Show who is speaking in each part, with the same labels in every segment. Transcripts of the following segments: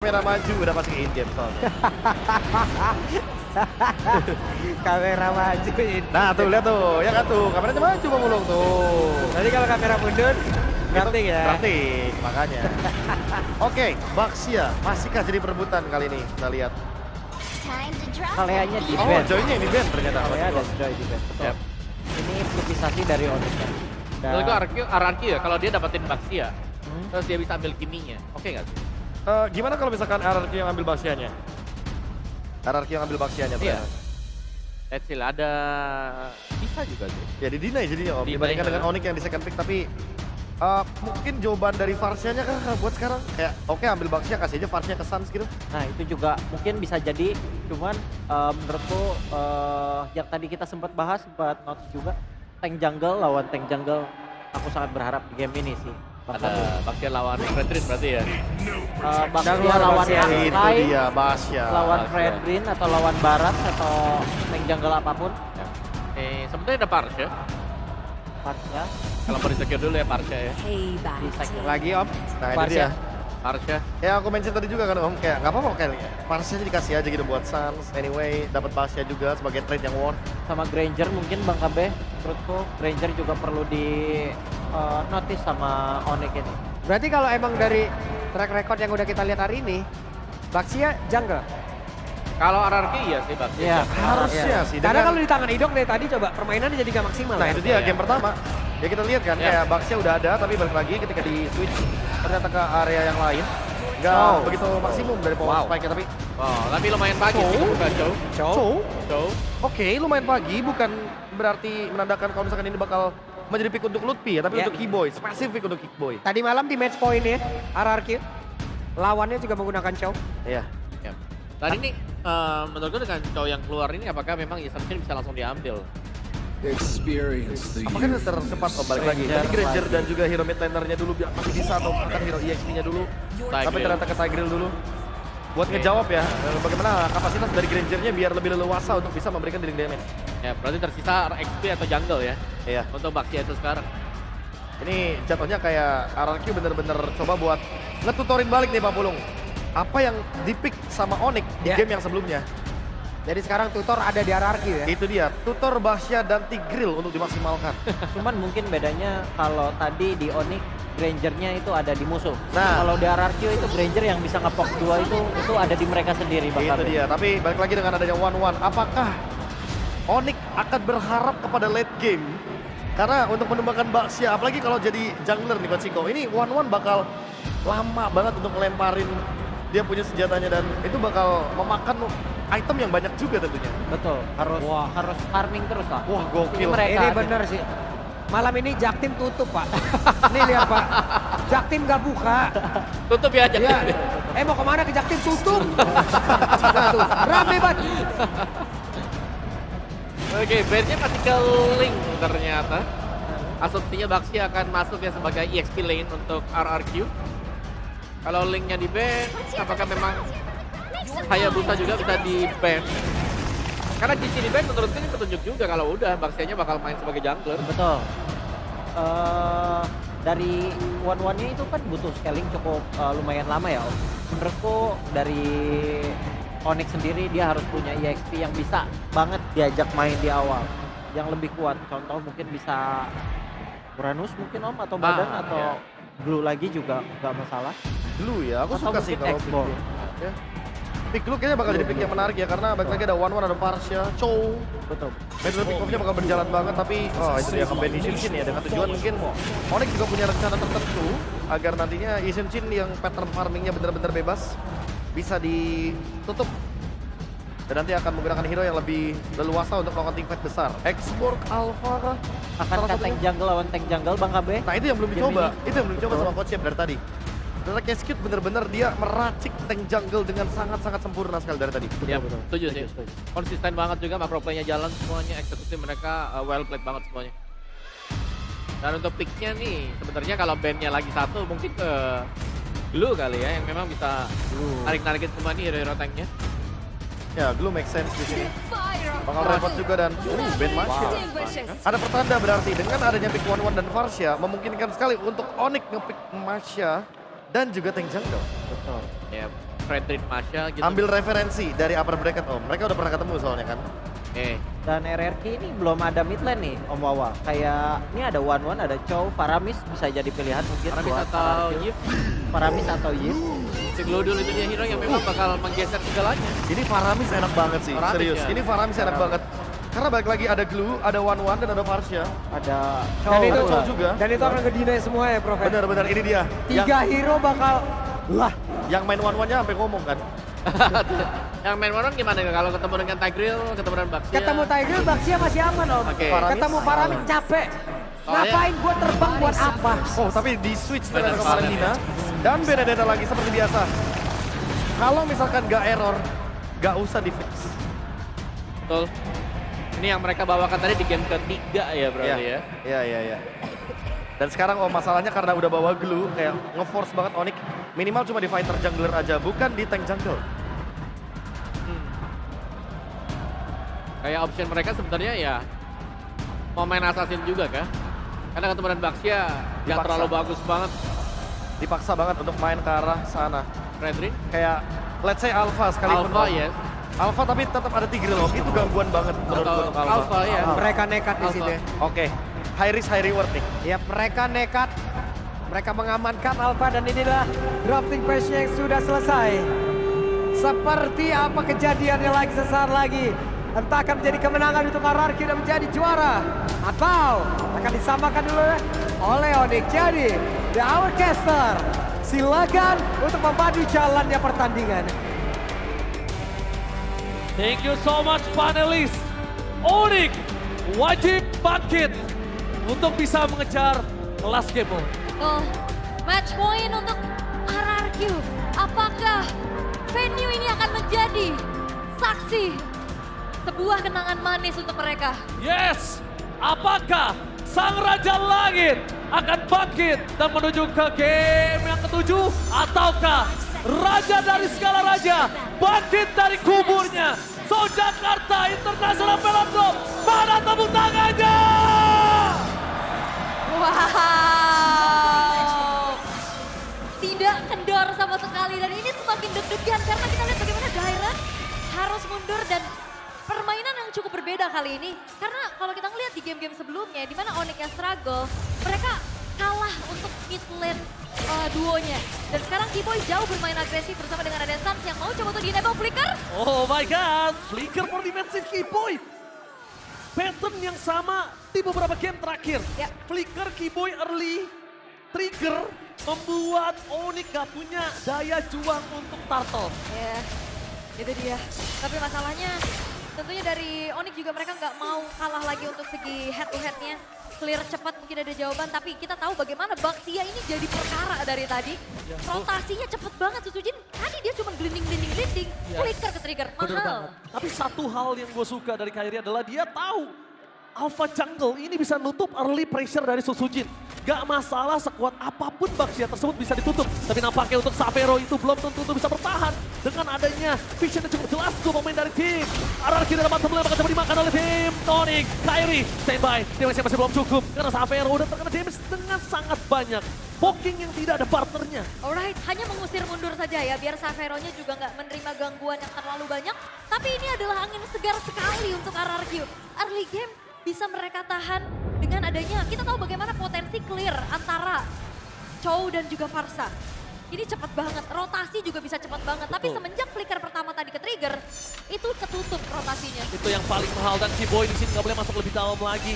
Speaker 1: kamera maju udah pasti in game soalnya.
Speaker 2: Kamera maju ini.
Speaker 1: Nah tuh lihat tuh, ya kan tuh, kameranya maju Bang Pulung tuh.
Speaker 2: Tadi kalau kamera mundur, drafting ya.
Speaker 1: Drafting, makanya. Oke, Baxia masihkah jadi perebutan kali ini? Kita lihat.
Speaker 2: Kaleanya di
Speaker 1: Oh,
Speaker 2: band.
Speaker 1: joinnya ini band ternyata.
Speaker 2: Kalea ada joy di band.
Speaker 3: Yap.
Speaker 2: Ini improvisasi dari Onyx-nya.
Speaker 3: Menurut gue RRQ ya, kalau dia dapetin Baxia, terus dia bisa ambil Kiminya, oke nggak sih?
Speaker 1: Gimana kalau misalkan RRQ yang ambil Baxianya? RRQ yang ambil Baxianya tuh.
Speaker 3: Iya. Let's see lah, ada bisa juga sih.
Speaker 1: Ya di deny jadinya Om,
Speaker 3: Deny,
Speaker 1: dibandingkan dengan
Speaker 3: ya.
Speaker 1: Onyx yang di second pick, tapi mungkin jawaban dari Varsianya kan buat sekarang kayak oke ambil Baxia kasih aja Varsia ke Suns gitu.
Speaker 2: Nah itu juga mungkin bisa jadi, cuman menurutku yang tadi kita sempat bahas, sempat notes juga, tank jungle lawan tank jungle, aku sangat berharap di game ini sih.
Speaker 3: Ada Baxia lawan Fredrin berarti ya.
Speaker 2: Baxia
Speaker 1: Jungle
Speaker 2: lawan
Speaker 1: Baxia, itu
Speaker 2: Aksai,
Speaker 1: dia Baxia.
Speaker 2: lawan
Speaker 3: Baxia.
Speaker 2: Fredrin atau lawan Barat atau tank jungle apapun.
Speaker 3: Sebenarnya ada Parsha.
Speaker 2: Baxia,
Speaker 3: Kalau mau di-secure dulu ya Parsha ya.
Speaker 2: di second.
Speaker 1: Lagi Om. Nah itu
Speaker 2: Varsia.
Speaker 1: dia.
Speaker 3: Parsha.
Speaker 1: Ya aku mention tadi juga kan Om, kayak nggak apa-apa kayak Varsia dikasih aja gitu buat Suns. Anyway, dapat Baxia juga sebagai trade yang worth.
Speaker 2: Sama Granger mungkin Bang KB, menurutku Granger juga perlu di notice sama Onyx ini.
Speaker 4: Berarti kalau emang dari track record yang udah kita lihat hari ini, Baxia jungle.
Speaker 3: Kalau RRQ iya sih Baxia.
Speaker 2: Iya.
Speaker 1: Harusnya sih.
Speaker 4: Karena
Speaker 1: dengan-
Speaker 4: kalau di tangan Idok dari tadi coba permainannya jadi gak maksimal.
Speaker 1: Nah
Speaker 4: kan?
Speaker 1: itu dia
Speaker 3: Iya.
Speaker 1: game pertama. Ya kita lihat kan
Speaker 3: Iya.
Speaker 1: kayak Baxia udah ada tapi balik lagi ketika di switch ternyata ke area yang lain. Nggak
Speaker 2: Wow.
Speaker 1: begitu maksimum dari power
Speaker 3: Wow.
Speaker 1: spike-nya tapi
Speaker 3: Oh, tapi lumayan pagi sih
Speaker 1: Oh.
Speaker 3: bukan Joe.
Speaker 1: Chow.
Speaker 3: Joe.
Speaker 1: Oke, lumayan pagi bukan berarti menandakan kalau misalkan ini bakal menjadi pick untuk Lutfi ya, tapi
Speaker 4: Ya.
Speaker 1: untuk Keyboy, spesifik untuk Kickboy.
Speaker 4: Tadi malam di match point ya, RRQ. Lawannya juga menggunakan Chow.
Speaker 1: Iya.
Speaker 3: Ya. Tadi nih menurut gue dengan Joe yang keluar ini apakah memang Assumption bisa langsung diambil?
Speaker 5: Experience the
Speaker 1: Apakah
Speaker 5: youth.
Speaker 1: tercepat balik lagi?
Speaker 2: Granger
Speaker 1: Tadi Granger
Speaker 2: lagi.
Speaker 1: dan juga hero mid laner-nya dulu masih bisa atau bahkan hero EXP-nya dulu. Tapi
Speaker 3: Tigreal.
Speaker 1: ternyata ke Tigreal dulu. Buat
Speaker 3: Oke.
Speaker 1: ngejawab ya, bagaimana kapasitas dari Granger-nya biar lebih leluasa untuk bisa memberikan dealing damage.
Speaker 3: Ya, berarti tersisa XP atau jungle ya
Speaker 1: Iya.
Speaker 3: untuk Baxia itu sekarang.
Speaker 1: Ini jatuhnya kayak RRQ bener-bener coba buat ngetutorin balik nih Pak Pulung. Apa yang dipick sama Onyx di
Speaker 4: Ya.
Speaker 1: game yang sebelumnya.
Speaker 4: Jadi sekarang tutor ada di RRQ ya.
Speaker 1: Itu dia, tutor Baxia dan Tigreal untuk dimaksimalkan.
Speaker 2: Cuman mungkin bedanya kalau tadi di Onyx Grangernya itu ada di musuh.
Speaker 1: Nah.
Speaker 2: Kalau di RRQ itu Granger yang bisa ngepok dua itu ada di mereka sendiri Bang
Speaker 1: Itu
Speaker 2: KB.
Speaker 1: dia, tapi balik lagi dengan adanya 1-1, apakah Onyx akan berharap kepada late game? Karena untuk menumbangkan Baxia, apalagi kalau jadi jungler nih Coach Chico, ini 1-1 bakal lama banget untuk ngelemparin dia punya senjatanya dan itu bakal memakan item yang banyak juga tentunya.
Speaker 2: Betul, harus farming terus lah.
Speaker 1: Wah
Speaker 2: Ini
Speaker 1: gokil.
Speaker 2: mereka
Speaker 4: Ini bener sih. Malam ini Jaktim tutup Pak. Nih lihat Pak, Jaktim gak buka.
Speaker 3: Tutup ya aja.
Speaker 4: Ya, mau kemana ke Jaktim tutup. Nah tuh, rame banget.
Speaker 3: Oke, bandnya masih ke Link ternyata. Asumsinya Baxia akan masuk ya sebagai EXP lane untuk RRQ. Kalau Linknya di ban, apakah memang Hayabusa juga bisa di ban? Karena GC di ban menurutku ini petunjuk juga kalau udah Baxianya bakal main sebagai jungler.
Speaker 2: Betul. Dari one-one-nya itu kan butuh scaling cukup lumayan lama ya Om. Menurutku dari Onyx sendiri dia harus punya EXP yang bisa banget diajak main di awal. Yang lebih kuat, contoh mungkin bisa Uranus mungkin Om atau Badan atau
Speaker 3: iya.
Speaker 2: Blue lagi juga nggak masalah.
Speaker 1: Blue ya, aku
Speaker 2: Atau
Speaker 1: suka sih
Speaker 2: mungkin
Speaker 1: kalau
Speaker 2: X-Ball.
Speaker 1: pick Blue. Ya. Pick Blue kayaknya bakal jadi pick yang menarik ya, karena balik lagi ada 1-1, ada Varsha, Chow.
Speaker 2: Betul.
Speaker 1: Battle pick off-nya bakal berjalan banget, tapi itu dia kembali di Shinshin ya, dengan tujuan mungkin Onyx juga punya rencana tertentu agar nantinya Shinshin yang pattern farmingnya benar-benar bebas bisa ditutup dan nanti akan menggunakan hero yang lebih leluasa untuk melakukan teamfight besar. X-Borg Alpha kah?
Speaker 2: Akan
Speaker 1: Salah
Speaker 2: ke
Speaker 1: satunya.
Speaker 2: tank jungle lawan tank jungle Bang KB.
Speaker 1: Nah itu yang belum
Speaker 2: Game
Speaker 1: dicoba,
Speaker 2: ini.
Speaker 1: itu yang belum dicoba sama Coach Chef dari tadi. Karena Cascade bener-bener dia meracik tank jungle dengan sangat-sangat sempurna sekali dari tadi.
Speaker 3: Ya,
Speaker 2: betul.
Speaker 3: setuju sih.
Speaker 2: Setuju.
Speaker 3: Konsisten banget juga macro play-nya jalan semuanya, eksekusi mereka well played banget semuanya. Dan untuk pick-nya nih, sebenarnya kalau bandnya lagi satu mungkin ke Glue kali ya, yang memang bisa narik-narikin semua nih hero-hero tanknya.
Speaker 1: Ya, Glue make sense di sini. Bakal repot juga dan Ben Masya. Ada pertanda berarti dengan adanya pick 1-1 dan Varsha memungkinkan sekali untuk Onyx nge-pick Masya dan juga tank jungle.
Speaker 2: Betul.
Speaker 3: Ya, Fredrin Masha gitu.
Speaker 1: Ambil referensi dari upper bracket Om. Mereka udah pernah ketemu soalnya kan.
Speaker 3: Oke.
Speaker 2: Dan RRQ ini belum ada mid lane nih Om Wawa. Kayak ini ada One, ada Chow, Faramis bisa jadi pilihan mungkin
Speaker 3: Paramis
Speaker 2: buat
Speaker 3: atau
Speaker 2: RRQ.
Speaker 3: Yip.
Speaker 2: Faramis atau Yip.
Speaker 3: Si Glodul itu dia hero yang memang bakal menggeser segalanya.
Speaker 1: Ini Faramis enak banget sih,
Speaker 3: Faramis,
Speaker 1: serius.
Speaker 3: ya.
Speaker 1: Ini Faramis enak banget. Karena balik lagi ada Glue, ada One dan ada Varsha.
Speaker 2: Ada
Speaker 4: Dan
Speaker 2: Chow
Speaker 4: itu,
Speaker 2: pula.
Speaker 1: juga.
Speaker 4: dan itu akan ngedinai semua ya, Prof.
Speaker 1: Bener-bener ini dia. Yang,
Speaker 4: 3 hero bakal lah.
Speaker 1: yang main One-nya sampai ngomong kan.
Speaker 3: Yang main One gimana kalau ketemu dengan Tigreal, ketemu dengan Baxia?
Speaker 4: Ketemu Tiger, Baxia masih aman Om.
Speaker 3: Oke.
Speaker 1: Faramis
Speaker 4: Ketemu Faramis capek. Ngapain gua terbang buat apa?
Speaker 1: Oh, tapi di switch
Speaker 3: Bener
Speaker 1: ternyata ke
Speaker 3: banget.
Speaker 1: Valentina. Dan Benedetta lagi seperti biasa. Kalau misalkan nggak error, nggak usah di fix.
Speaker 3: Betul. Ini yang mereka bawakan tadi di game ketiga ya berarti ya.
Speaker 1: Iya. Dan sekarang masalahnya karena udah bawa Glue, kayak nge-force banget Onyx. Minimal cuma di fighter jungler aja, bukan di tank jungle.
Speaker 3: Kayak option mereka sebenarnya ya mau main assassin juga kah? Karena ketemu dengan Baxia nggak
Speaker 1: Dipaksa.
Speaker 3: terlalu bagus banget.
Speaker 1: Dipaksa banget untuk main ke arah sana.
Speaker 3: Fredrin,
Speaker 1: Kayak let's say Alpha sekalipun.
Speaker 3: Alpha
Speaker 1: Om.
Speaker 3: yes.
Speaker 1: Alpha tapi tetap ada Tigreal Om. Itu gangguan banget menurut
Speaker 3: Atau
Speaker 1: gue untuk Alpha.
Speaker 3: Alpha, ya.
Speaker 4: Mereka nekat di
Speaker 3: Alpha.
Speaker 4: sini.
Speaker 1: Oke. High risk high reward nih.
Speaker 4: Ya, mereka nekat. Mereka mengamankan Alpha dan inilah drafting phase-nya yang sudah selesai. Seperti apa kejadiannya lagi sesaat lagi. Entah akan menjadi kemenangan untuk RRQ dan menjadi juara. Atau akan disamakan dulu oleh Onyx. Jadi, The Hourcaster, silakan untuk memadu jalannya pertandingan.
Speaker 6: Thank you so much panelis. Onyx wajib bangkit untuk bisa mengejar kelas game.
Speaker 7: Oh, match point untuk RRQ. Apakah venue ini akan menjadi saksi sebuah kenangan manis untuk mereka?
Speaker 6: Yes, apakah Sang Raja Langit akan bangkit dan menuju ke game yang ketujuh? Ataukah Raja dari segala raja bangkit dari kuburnya? So Jakarta International Velodrome, mana tepuk tangannya?
Speaker 7: Wow, tidak kendor sama sekali dan ini semakin deg-degan karena kita lihat bagaimana Dairon harus mundur dan permainan yang cukup berbeda kali ini. Karena kalau kita ngelihat di game-game sebelumnya di mana Onyx yang struggle, mereka kalah untuk mid lane duonya. Dan sekarang Keyboy jauh bermain agresif bersama dengan ada Sans yang mau coba untuk di-enable Flicker.
Speaker 6: Oh my god, Flicker for defensive Keyboy. Pattern yang sama di beberapa game terakhir.
Speaker 7: Ya.
Speaker 6: Flicker Keyboy early trigger membuat Onyx gak punya daya juang untuk turtle.
Speaker 7: Ya, itu dia. Tapi masalahnya tentunya dari Onyx juga mereka nggak mau kalah lagi untuk segi head to headnya. Clear cepat mungkin ada jawaban, tapi kita tahu bagaimana Baxia ini jadi perkara dari tadi. Rotasinya cepet banget, Susujin. Tadi dia cuma glinding,
Speaker 6: Ya.
Speaker 7: flicker ke trigger,
Speaker 6: Bener
Speaker 7: mahal.
Speaker 6: banget. Tapi satu hal yang gue suka dari Kairi adalah dia tahu Alpha Jungle ini bisa nutup early pressure dari Susujin. Gak masalah sekuat apapun Baxia tersebut bisa ditutup. Tapi nampaknya untuk Savero itu belum tentu bisa bertahan. Dengan adanya vision yang cukup jelas dua pemain dari tim RRQ dalam bottom lane bakal coba dimakan oleh tim Onyx. Kairi standby, damage masih belum cukup. Karena Savero udah terkena damage dengan sangat banyak. Poking yang tidak ada partnernya.
Speaker 7: Alright, hanya mengusir mundur saja ya, biar Saveronya juga nggak menerima gangguan yang terlalu banyak. Tapi ini adalah angin segar sekali untuk RRQ. Early game bisa mereka tahan dengan adanya, kita tahu bagaimana potensi clear antara Chow dan juga Farsa. Ini cepat banget, rotasi juga bisa cepat banget. Tapi semenjak flicker pertama tadi ke trigger, itu ketutup rotasinya.
Speaker 6: Itu yang paling mahal dan Keyboy di sini nggak boleh masuk lebih dalam lagi.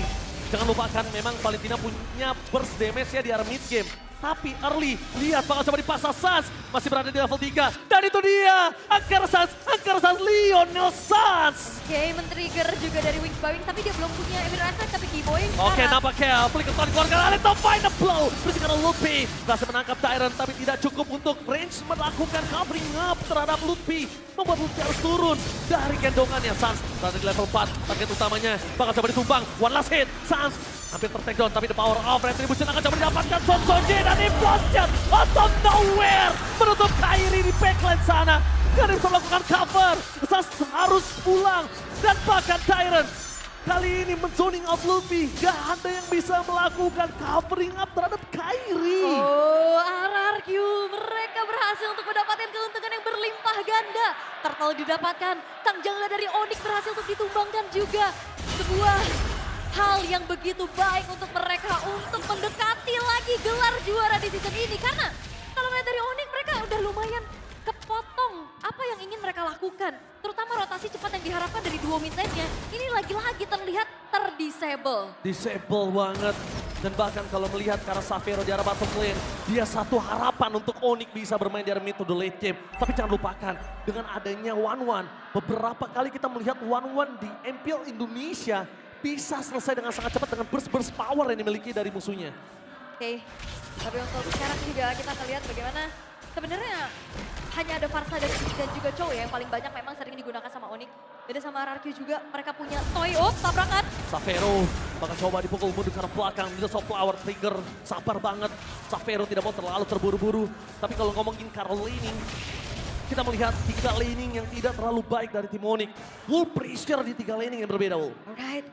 Speaker 6: Jangan lupakan memang Valentina punya burst damage ya di arah mid game. Tapi early, lihat bakal coba dipasang Sans. Masih berada di level 3. Dan itu dia, Angkara Sans, Lionel Sans.
Speaker 7: Oke, men-trigger juga dari Wings by Wings, tapi dia belum punya Emir Effect, tapi Keyboy.
Speaker 6: Oke, nampaknya Flicker Tony keluarga Alex to find the blow. Berarti karena Lutfi berhasil menangkap Tyrant, tapi tidak cukup untuk range melakukan covering up terhadap Lutfi. Membuat Lutfi harus turun dari gendongannya. Sans berada di level 4, target utamanya bakal coba ditumbang. One last hit, Sans hampir ter-take down, tapi the power of retribution akan coba didapatkan Son Sonje dan implosive out of nowhere menutup Kairi di backline sana. Gak ada bisa melakukan cover, Sans harus pulang dan bahkan Tyrant Kali ini menzoning out Luffy. Gak ada yang bisa melakukan covering up terhadap Kairi.
Speaker 7: Oh, RRQ mereka berhasil untuk mendapatkan keuntungan yang berlimpah ganda. Turtle didapatkan, sang jungler dari Onyx berhasil untuk ditumbangkan juga. Sebuah hal yang begitu baik untuk mereka untuk mendekati lagi gelar juara di season ini. Karena kalau melihat dari Onyx mereka udah lumayan kepotong apa yang ingin mereka lakukan. Terutama rotasi cepat yang diharapkan dari duo mid lane-nya. Ini lagi-lagi terlihat terdisable.
Speaker 6: Disable banget. Dan bahkan kalau melihat karena Xavero di arah bottom lane, dia satu harapan untuk Onyx bisa bermain di arah mid to the late game. Tapi jangan lupakan, dengan adanya 1-1, beberapa kali kita melihat 1-1 di MPL Indonesia bisa selesai dengan sangat cepat dengan burst-burst power yang dimiliki dari musuhnya.
Speaker 7: Oke, tapi untuk sekarang juga kita akan lihat bagaimana sebenarnya hanya ada Farsa dan juga Chow ya yang paling banyak memang sering digunakan sama Onyx. Beda sama RRQ juga, mereka punya Toy. Oh, tabrakan.
Speaker 6: Xavero bakal coba dipukul mundur karena belakang. Dia soft flower trigger, sabar banget. Xavero tidak mau terlalu terburu-buru. Tapi kalau ngomongin karena laning, kita melihat 3 laning yang tidak terlalu baik dari tim Onyx. Full pressure di 3 laning yang berbeda, Wul.
Speaker 7: Alright.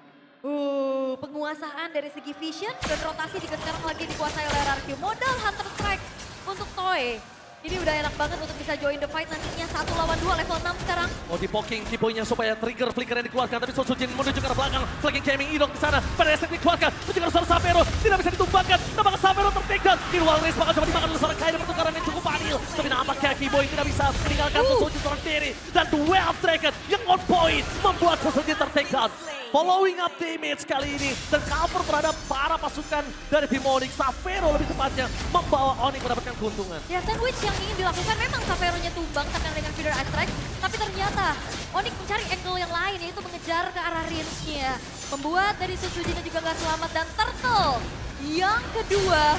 Speaker 7: Penguasaan dari segi vision dan rotasi juga sekarang lagi dikuasai oleh RRQ. Modal Hunter Strike untuk Toy. Ini udah enak banget untuk bisa join the fight nantinya 1 lawan 2 level 6 sekarang.
Speaker 6: Oh di poking Kiboy-nya supaya trigger flicker yang dikeluarkan. Tapi Sosujin menuju ke arah belakang. Flanking Gaming Idok di sana. Pada esek dikeluarkan. Menuju ke arah seorang Xavero. Tidak bisa ditumbangkan. Nampaknya Xavero tertekan. Irwal Race bakal coba dimakan oleh seorang Kairi. Pertukaran yang cukup adil. Tapi nampaknya Kiboy tidak bisa meninggalkan Sosujin seorang diri. Dan duel striker yang on point. Membuat Sosujin tertekan. Following up damage kali ini. Dan cover terhadap para pasukan dari tim Onyx. Xavero lebih tepatnya membawa Onyx mendapatkan keuntungan.
Speaker 7: Ya, sandwich yang ingin dilakukan memang Xavero-nya tumbang terkena dengan feeder ice strike. Tapi ternyata Onyx mencari angle yang lain yaitu mengejar ke arah range-nya. Membuat dari Sosujin juga gak selamat dan Turtle yang kedua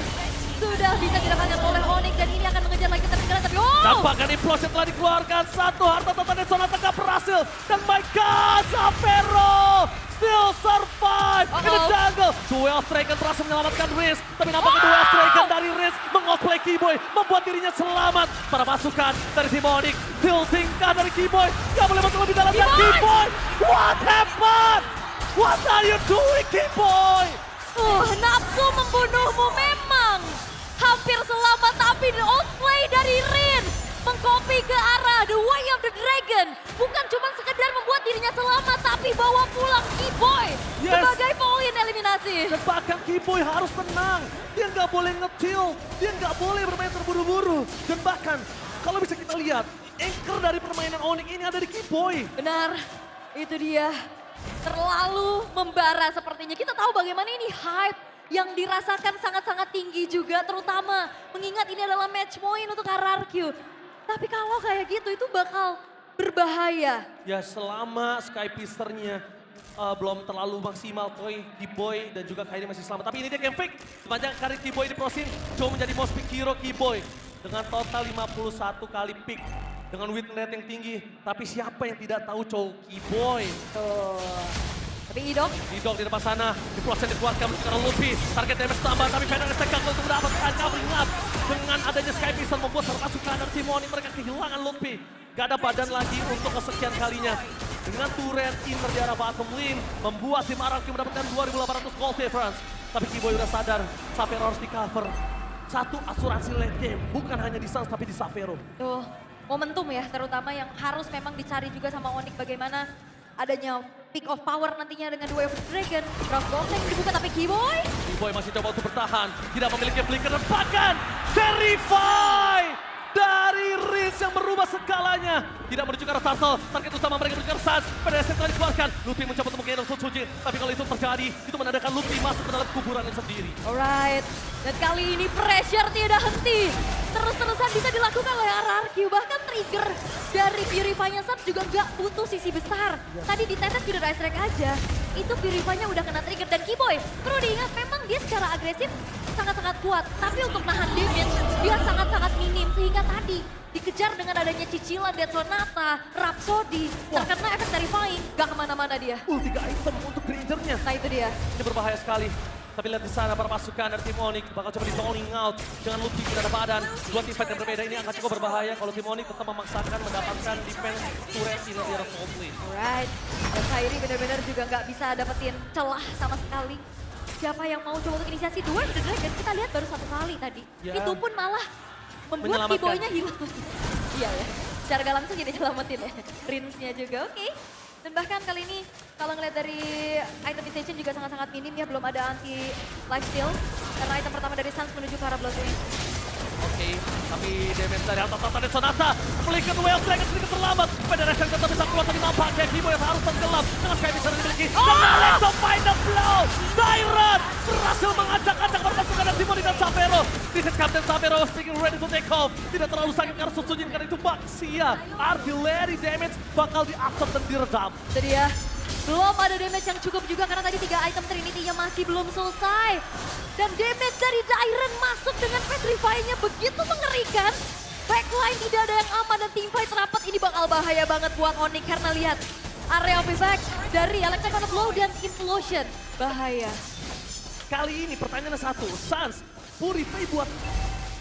Speaker 7: sudah bisa didapatkan oleh Onyx dan ini akan mengejar lagi tertinggalan tapi
Speaker 6: Nampaknya implosion telah dikeluarkan. Satu harta tata dan Sonata gak berhasil. Dan my god, Xavero still survive in the jungle. Duel Striker berhasil menyelamatkan Riz. Tapi nampaknya Duel Striker dari Riz mengoutplay Kiboy. Membuat dirinya selamat. Para pasukan dari tim Onyx. Tilting dari Kiboy. Gak boleh masuk lebih dalam dan Kiboy. What happened? What are you doing Kiboy?
Speaker 7: Nafsu membunuhmu memang hampir selamat tapi outplay dari Rin mengcopy ke arah The Way of the Dragon. Bukan cuma sekedar membuat dirinya selamat tapi bawa pulang Kiboy sebagai poin eliminasi.
Speaker 6: Dan bahkan Kiboy harus tenang. Dia nggak boleh nge-chill. Dia nggak boleh bermain terburu-buru. Dan bahkan kalau bisa kita lihat anchor dari permainan Onyx ini ada di Kiboy.
Speaker 7: Benar, itu dia. Terlalu membara sepertinya. Kita tahu bagaimana ini hype yang dirasakan sangat-sangat tinggi juga. Terutama mengingat ini adalah match point untuk RRQ. Tapi kalau kayak gitu itu bakal berbahaya.
Speaker 6: Ya selama Skypisternya belum terlalu maksimal, Toy, Kiboy dan juga Kairi masih selamat. Tapi ini dia game fake. Sepanjang karir Kiboy di Prosin, coba menjadi most pick hero Kiboy. Dengan total 51 kali pick. Dengan win rate yang tinggi. Tapi siapa yang tidak tahu Chow Kiboy?
Speaker 7: Tapi Idok
Speaker 6: di depan sana, diplosen dikuatkan sekarang Luffy. Target damage tambah, tapi Fenrir gagal untuk mendapatkan covering up. Dengan adanya Skypister membuat pasukan dari tim Onyx mereka kehilangan Luffy. Gak ada badan lagi untuk kesekian kalinya. Dengan turret inner di arah bottom lane, membuat tim RRQ mendapatkan 2.800 gold difference. Tapi Kiboy udah sadar, Xavero harus di cover. Satu asuransi late game, bukan hanya di Sans tapi di Xavero.
Speaker 7: tuh momentum ya terutama yang harus memang dicari juga sama Onyx bagaimana adanya pick of power nantinya dengan Way of the Dragon. Drop bomb yang dibuka tapi
Speaker 6: Kiboy masih coba untuk bertahan. Tidak memiliki flicker dan bahkan Verify dari Riz yang merubah segalanya. Tidak menuju ke arah Turtle. Target utama mereka menuju ke arah Sans. PDSM telah dikeluarkan. Luffy mencoba untuk mengendong Sojin. Tapi kalau itu terjadi, itu menandakan Luffy masuk ke dalam kuburannya sendiri.
Speaker 7: Alright, dan kali ini pressure tidak henti. Terus-terusan bisa dilakukan oleh RRQ. Bahkan trigger dari Purify-nya Sans juga nggak butuh sisi besar. Tadi ditetes sudah ice strike aja. Itu Purify-nya udah kena trigger. Dan Kiboy, perlu diingat memang dia secara agresif sangat-sangat kuat. Tapi untuk nahan damage, dia sangat-sangat minim. Sehingga tadi dikejar dengan adanya cicilan Death Sonata, Rhapsody. Terkena efek Terrifying, gak kemana-mana dia.
Speaker 6: 3 item untuk Grangernya.
Speaker 7: Nah itu dia.
Speaker 6: Ini berbahaya sekali. Tapi lihat di sana para pasukan dari tim Onyx bakal coba di zoning out. Dengan Luffy tidak ada badan. Dua tim fight yang berbeda ini akan cukup berbahaya kalau tim Onyx tetap memaksakan mendapatkan mengandalkan defense turret ini di top lane.
Speaker 7: Alright, dan Kairi benar-benar juga nggak bisa dapetin celah sama sekali. Siapa yang mau coba untuk inisiasi Dwarf the Dragon, kita lihat baru 1 kali tadi.
Speaker 6: Ya.
Speaker 7: Itu pun malah membuat
Speaker 6: Menyelamatkan.
Speaker 7: Kiboy-nya hilang. Iya ya, secara gak langsung jadi nyelamatin ya. Rinsnya juga, oke. Dan bahkan kali ini kalau ngeliat dari itemization juga sangat-sangat minim ya, belum ada anti lifesteal. Karena item pertama dari Suns menuju ke arah Bloodwing.
Speaker 6: Oke, tapi damage dari atas dari Sonata. Flicker Wales Dragon sedikit terlambat. Federation tetap bisa keluar, tapi nampaknya Kiboy yang harus tenggelam. Dengan Sky bisa dimiliki. Dan Alex to find the blow. Tyrant berhasil mengacak-acak perpasukan dari Timoni dan Savero. This is Captain Savero speaking ready to take off. Tidak terlalu sakit karena Susujin karena itu Baxia. Artillery damage bakal diabsorb dan diredam.
Speaker 7: Itu dia. Belum ada damage yang cukup juga karena tadi 3 item Trinity-nya masih belum selesai. Dan damage dari Dairon masuk dengan Petrify-nya begitu mengerikan. Backline tidak ada yang aman dan teamfight rapat ini bakal bahaya banget buat Onyx karena lihat area payback dari Electric Blow dan Implosion. Bahaya.
Speaker 6: Kali ini pertanyaannya satu, Suns, Purify buat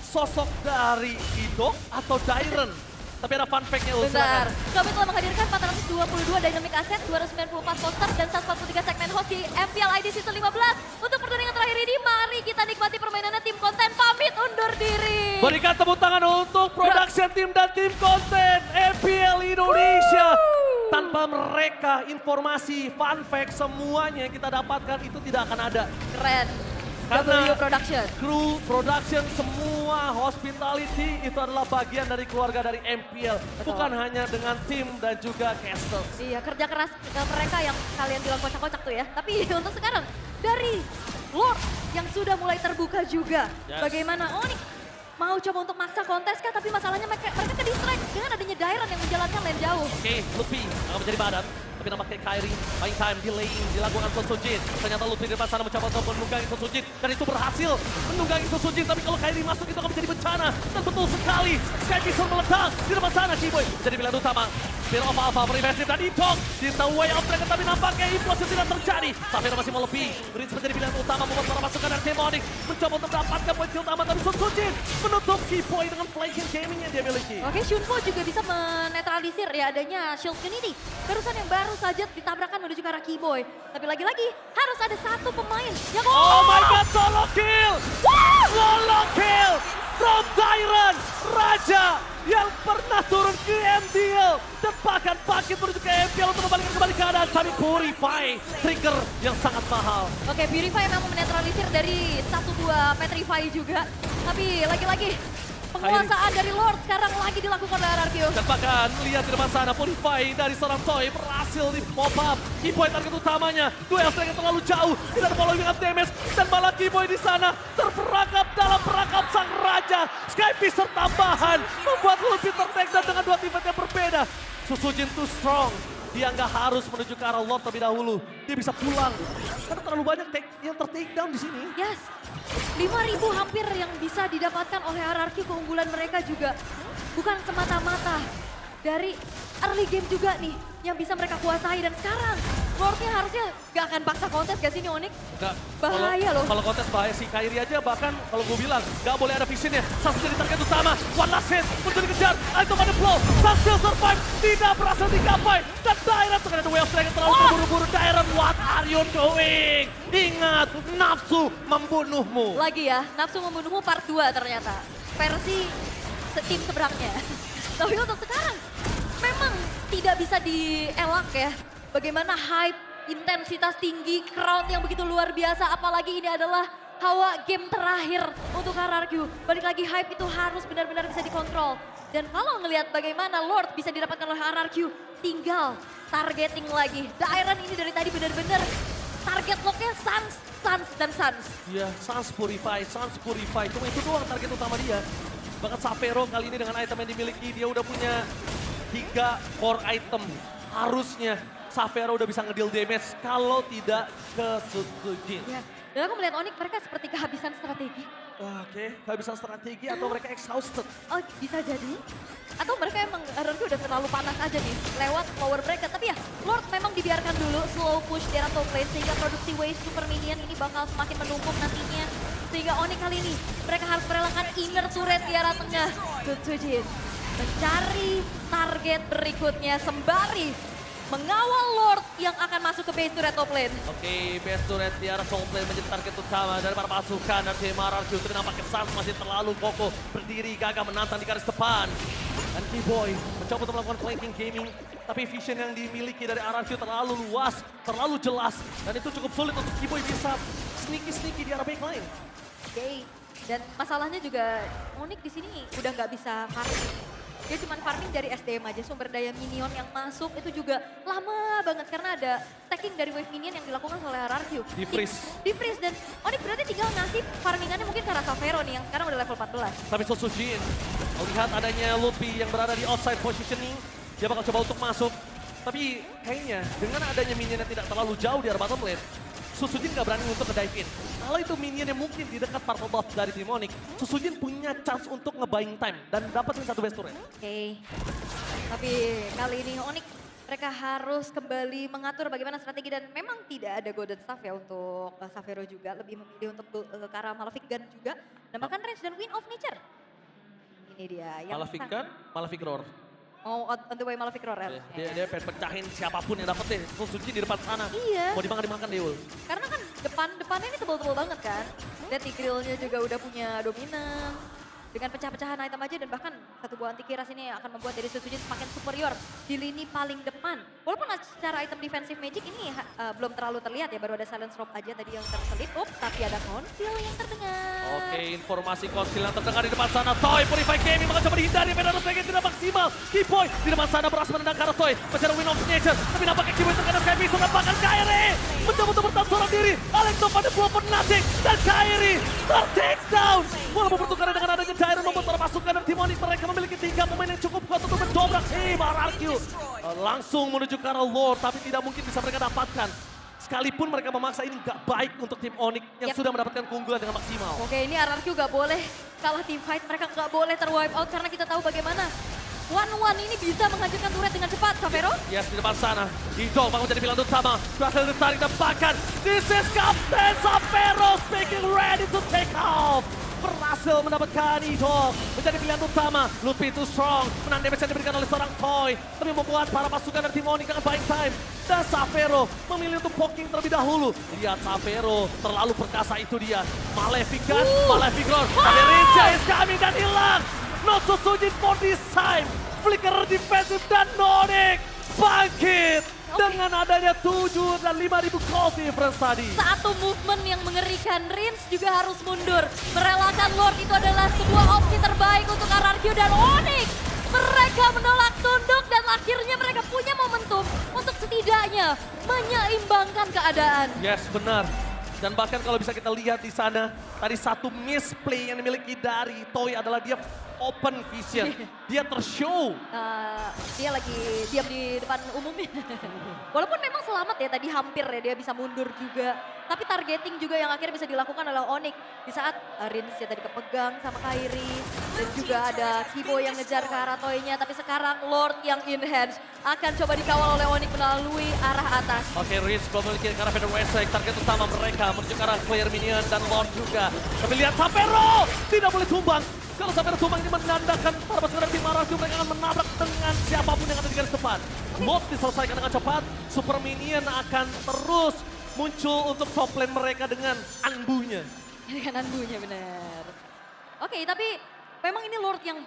Speaker 6: sosok dari Idok atau Dairon? Tapi ada fun fact-nya Ul,
Speaker 7: Bentar,
Speaker 6: silakan.
Speaker 7: kami telah menghadirkan 422 dynamic asset, 294 poster, dan 143 segmen host di MPL ID Season 15. Untuk pertandingan terakhir ini, mari kita nikmati permainannya tim konten pamit undur diri.
Speaker 6: Berikan tepuk tangan untuk production team dan tim konten MPL Indonesia. Tanpa mereka, informasi, fun fact, semuanya yang kita dapatkan itu tidak akan ada.
Speaker 7: Keren.
Speaker 6: Karena
Speaker 7: W Production.
Speaker 6: kru, production, semua hospitality itu adalah bagian dari keluarga dari MPL. Bukan hanya dengan tim dan juga caster.
Speaker 7: Iya, kerja keras mereka yang kalian bilang kocak-kocak tuh ya. Tapi untuk sekarang, dari Lord yang sudah mulai terbuka juga.
Speaker 6: Yes.
Speaker 7: Bagaimana Onyx mau coba untuk maksa kontes kah? Tapi masalahnya mereka ke distract dengan adanya Dairon yang menjalankan lane jauh.
Speaker 6: Oke, Luffy akan menjadi badan. Tapi nampaknya Kairi, main time, delaying, dilakukan Sosujin. Ternyata Luffy di depan sana mencoba untuk menunggangi Sosujin. Dan itu berhasil menunggangi Sosujin. Tapi kalau Kairi masuk itu akan menjadi bencana. Dan betul sekali, Sky Pistol meledak di depan sana. Kiboy jadi pilihan utama. Fear of Alpha berinvestif dan Idok di the way of Dragon. Tapi nampaknya implosi tidak terjadi. Savero masih mau lebih. Rinse menjadi pilihan utama membuat para pasukan dari tim Onyx mencoba untuk mendapatkan poin utama. Tapi Sosujin menutup Kiboy dengan flanking gaming yang dia miliki.
Speaker 7: Oke, Shunpo juga bisa menetralisir ya adanya Shield Trinity. Barusan yang baru saja ditabrakkan menuju ke arah Kiboy. Tapi lagi-lagi harus ada satu pemain yang...
Speaker 6: Oh my god, solo kill! Solo kill from Dairon, Raja yang pernah turun ke MDL dan bahkan bangkit menuju ke MPL untuk membalikkan kembali keadaan. Tapi Purify, trigger yang sangat mahal.
Speaker 7: Oke, Purify memang menetralisir dari 1-2 Petrify juga. Tapi lagi-lagi penguasaan dari Lord sekarang lagi dilakukan oleh RRQ.
Speaker 6: Dan bahkan lihat di depan sana Purify dari seorang Toy berhasil di pop up. Kiboy target utamanya, duel strike terlalu jauh, tidak ada follow dengan damage. Dan malah Kiboy di sana terperangkap dalam perangkap sang raja. Sky Pister tambahan membuat Luffy tertagdown dengan 2 teammate yang berbeda. Susujin too strong. Dia nggak harus menuju ke arah Lord terlebih dahulu. Dia bisa pulang. Karena terlalu banyak yang ter-takedown di sini.
Speaker 7: Yes, 5.000 hampir yang bisa didapatkan oleh RRQ. Keunggulan mereka juga bukan semata-mata dari early game juga nih yang bisa mereka kuasai. Dan sekarang Lordnya harusnya gak akan paksa kontes gak sih nih Onyx?
Speaker 6: Nggak.
Speaker 7: Bahaya loh.
Speaker 6: Kalau kontes bahaya si Kairi aja bahkan kalau gue bilang gak boleh ada visionnya. Sans jadi target utama. One last hit untuk dikejar. Itu pada blow. Sans still survive. Tidak berhasil digapai. Dan Dairon sekarang ada way of strike terlalu terburu-buru. Dairon, what are you doing? Ingat, nafsu membunuhmu.
Speaker 7: Lagi ya, nafsu membunuhmu part 2 ternyata. Versi tim seberangnya. Tapi untuk sekarang memang tidak bisa dielak ya. Bagaimana hype, intensitas tinggi, crowd yang begitu luar biasa. Apalagi ini adalah hawa game terakhir untuk RRQ. Balik lagi hype itu harus benar-benar bisa dikontrol. Dan kalau ngelihat bagaimana Lord bisa didapatkan oleh RRQ, tinggal targeting lagi. Dairon ini dari tadi benar-benar target locknya Suns, dan Suns.
Speaker 6: Iya, Sans Purify. Cuma itu doang target utama dia. Bahkan Savero kali ini dengan item yang dimiliki, dia udah punya 3 core item. Harusnya Savero udah bisa ngedeal damage kalau tidak ke Susujin.
Speaker 7: Ya. Dan aku melihat Onyx mereka seperti kehabisan strategi.
Speaker 6: Oke, kehabisan strategi atau mereka exhausted.
Speaker 7: Oh, bisa jadi. Atau mereka emang RRQ udah terlalu panas aja nih lewat power mereka. Tapi ya, Lord memang dibiarkan dulu slow push di arah top lane sehingga produksi wave super minion ini bakal semakin menumpuk nantinya. Sehingga Onyx kali ini mereka harus merelakan inner turret di arah tengah. Susujin mencari target berikutnya sembari mengawal Lord yang akan masuk ke base turret top lane.
Speaker 6: Oke, base turret di arah top lane menjadi target utama dari para pasukan dari tim RRQ. Tapi nampaknya Sans masih terlalu kokoh berdiri gagah menantang di garis depan. Dan Keyboy mencoba untuk melakukan flanking gaming. Tapi vision yang dimiliki dari RRQ terlalu luas, terlalu jelas. Dan itu cukup sulit untuk Keyboy bisa sneaky-sneaky di arah backline.
Speaker 7: Oke, dan masalahnya juga Onyx di sini udah nggak bisa farming. Dia cuma farming dari SDM aja, sumber daya minion yang masuk itu juga lama banget karena ada stacking dari wave minion yang dilakukan oleh RRQ.
Speaker 6: Di freeze.
Speaker 7: Di freeze dan Onyx berarti tinggal ngasih farmingannya mungkin ke arah Savero nih yang sekarang udah level 14.
Speaker 6: Tapi Sosujin melihat adanya Lupi yang berada di outside positioning, dia bakal coba untuk masuk. Tapi kayaknya dengan adanya minion yang tidak terlalu jauh di arah bottom lane, Susujin gak berani untuk nge-dive in. Kalau itu minion yang mungkin di dekat purple buff dari tim Onyx, Susujin punya chance untuk nge-buying time dan dapetin satu base turret.
Speaker 7: Oke, tapi kali ini Onyx mereka harus kembali mengatur bagaimana strategi dan memang tidak ada golden staff ya untuk Savero juga. Lebih memilih untuk ke arah Malefic Gun juga. Nambahkan range dan Wind of Nature. Ini dia. Yang
Speaker 6: Malefic Gun, Malefic Roar.
Speaker 7: Oh, on the way Malefic Roar.
Speaker 6: Dia pengen pecahin siapapun yang dapet deh. Susujin di depan sana.
Speaker 7: Iya.
Speaker 6: Mau dimakan Deul.
Speaker 7: Karena kan depannya ini tebal-tebal banget kan. Lihat di grillnya juga udah punya dominan. Dengan pecah-pecahan item aja dan bahkan satu buah anti kiras ini akan membuat dari Susujin semakin superior di lini paling depan. Walaupun secara item defensive magic ini belum terlalu terlihat ya, baru ada silence rope aja tadi yang terselip. Tapi ada konsil yang terdengar.
Speaker 6: Oke, informasi konsil yang terdengar di depan sana. Toy, Purify Gaming bakal coba dihindari, medan yang tidak maksimal. Keyboy di depan sana berhasil menendang ke arah Toy. Mencari Wind of Nature, tapi nampaknya Keyboy terkadang Skype bisa bahkan Kairi. Mencoba untuk bertahan seorang diri. Alexo pada buah penasik dan Kairi ter-take down. Walaupun bertukaran dengan adanya Dairon membuat para pasukan dan tim Onyx mereka memiliki 3 pemain yang cukup kuat untuk mendobrak tim RRQ. Langsung menuju ke arah Lord, tapi tidak mungkin bisa mereka dapatkan. Sekalipun mereka memaksa ini gak baik untuk tim Onyx yang sudah mendapatkan keunggulan dengan maksimal.
Speaker 7: Oke, ini RRQ gak boleh kalah team fight, mereka gak boleh ter-wipe out karena kita tahu bagaimana One ini bisa menghancurkan turret dengan cepat, Savero.
Speaker 6: Yes, di depan sana. Idol bakal menjadi pilihan utama. Berhasil ditarik dan bahkan this is Captain Savero speaking ready to take off. Berhasil mendapatkan Idol menjadi pilihan utama. Lupi too strong. Menang damage yang diberikan oleh seorang Toy. Tapi membuat para pasukan dari tim Onyx akan buying time. Dan Savero memilih untuk poking terlebih dahulu. Lihat Savero terlalu perkasa itu dia. Malefic Gun, Malefic Roar. Tapi Rinja is coming dan hilang. Not Susujin for this time. Flicker defensive dan Onyx bangkit. Dengan adanya 7 dan 5.000 gold difference tadi.
Speaker 7: Satu movement yang mengerikan, Rins juga harus mundur. Merelakan Lord itu adalah sebuah opsi terbaik untuk RRQ dan Onyx. Mereka menolak tunduk dan akhirnya mereka punya momentum untuk setidaknya menyeimbangkan keadaan.
Speaker 6: Yes, benar. Dan bahkan kalau bisa kita lihat di sana, tadi satu misplay yang dimiliki dari Toy adalah dia open vision. Dia tershow.
Speaker 7: Dia lagi diam di depan umumnya. Walaupun memang selamat ya tadi hampir ya dia bisa mundur juga. Tapi targeting juga yang akhirnya bisa dilakukan oleh Onyx. Di saat Rins ya tadi kepegang sama Kairi. Dan juga ada Keyboy yang ngejar ke arah Toy-nya. Tapi sekarang Lord yang in hands akan coba dikawal oleh Onyx melalui arah atas.
Speaker 6: Oke, Rins memiliki ke arah Feather Strike. Target utama mereka menuju ke arah Player Minion dan Lord juga. Tapi lihat Savero tidak boleh tumbang. Kalau Savero tumbang ini menandakan para pasukan tim RRQ mereka akan menabrak dengan siapapun yang ada di garis depan. Mod diselesaikan dengan cepat. Super Minion akan terus muncul untuk top lane mereka dengan anbunya.
Speaker 7: Dengan anbunya benar. Oke, tapi memang ini Lord yang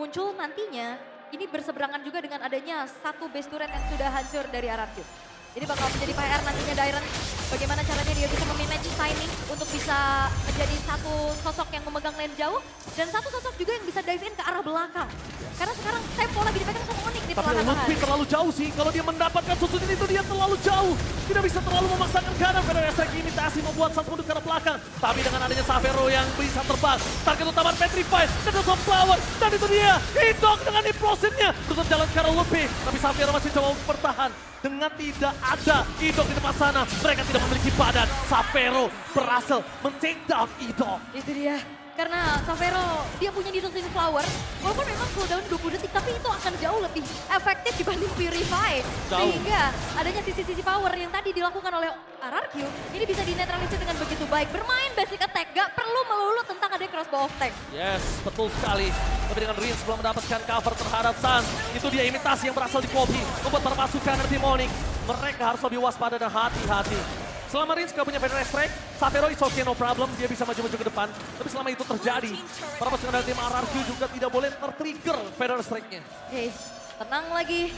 Speaker 7: muncul nantinya ini berseberangan juga dengan adanya satu base turret yang sudah hancur dari RRQ. Jadi bakal menjadi PR nantinya Dairon. Bagaimana caranya dia bisa memanage timing untuk bisa menjadi satu sosok yang memegang lane jauh. Dan satu sosok juga yang bisa dive in ke arah belakang. Karena sekarang tempo lagi dipegang sama Onyx di
Speaker 6: Tapi
Speaker 7: perlahan-lahan.
Speaker 6: Lupi terlalu jauh sih. Kalau dia mendapatkan Susujin itu dia terlalu jauh. Tidak bisa terlalu memaksakan keadaan. Feather Strike imitasi membuat satu mundur ke arah belakang. Tapi dengan adanya Savero yang bisa terbang. Target utama Petrified. Dan Soul Flower. Dan itu dia. Hidok dengan implosionnya. Terus jalan ke arah Lupi. Tapi Savero masih coba bertahan. Dengan tidak ada Idol di depan sana, mereka tidak memiliki badan. Savero berhasil men-take down Idol.
Speaker 7: Itu dia. Karena Savero, dia punya Needle Sing Flower, walaupun memang cooldown 20 detik, tapi itu akan jauh lebih efektif dibanding Purify.
Speaker 6: Jauh.
Speaker 7: Sehingga adanya sisi-sisi power yang tadi dilakukan oleh RRQ, ini bisa dinetralisir dengan begitu baik. Bermain basic attack, gak perlu melulu tentang ada crossbow of tank.
Speaker 6: Yes, betul sekali. Tapi dengan Rince belum mendapatkan cover terhadap Sans. Itu dia imitasi yang berasal di copy. Membuat para pasukan tim Onyx, mereka harus lebih waspada dan hati-hati. Selama Rince gak punya Banner Strike, Savero is okay, no problem. Dia bisa maju-maju ke depan. Tapi selama itu terjadi, para pasukan dari tim RRQ juga tidak boleh tertrigger Banner Strike-nya.
Speaker 7: Oke, tenang lagi.